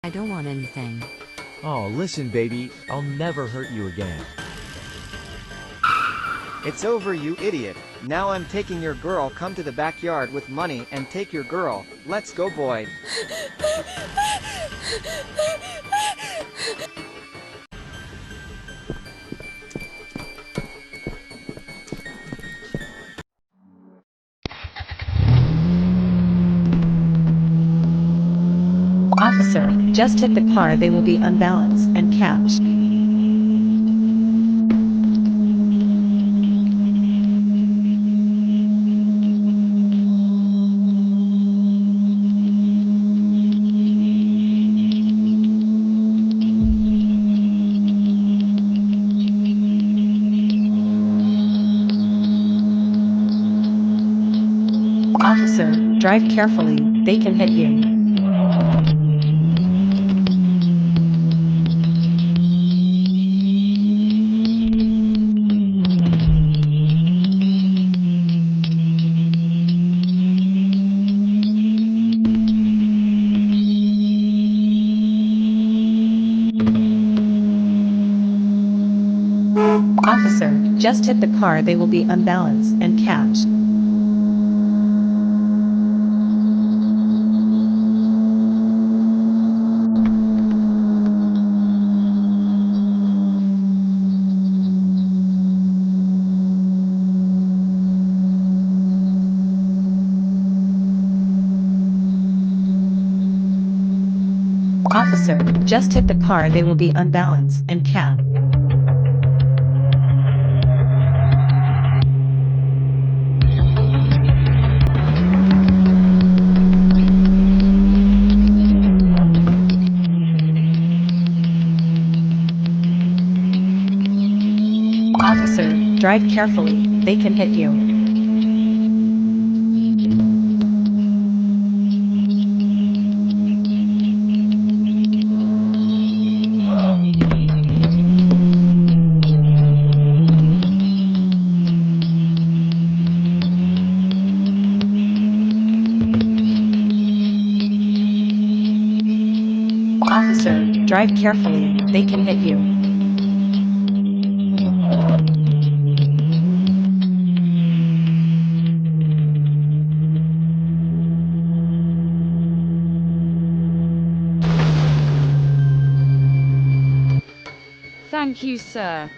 I don't want anything. Oh, listen, baby, I'll never hurt you again. It's over, you idiot. Now I'm taking your girl. Come to the backyard with money and take your girl. Let's go, boy. Officer, just hit the car. They will be unbalanced and catched. Officer, drive carefully. They can hit you. Officer, just hit the car. They will be unbalanced and catched. Officer, just hit the car. They will be unbalanced and catched. Officer, drive carefully. They can hit you. Officer, drive carefully. They can hit you. Thank you, sir.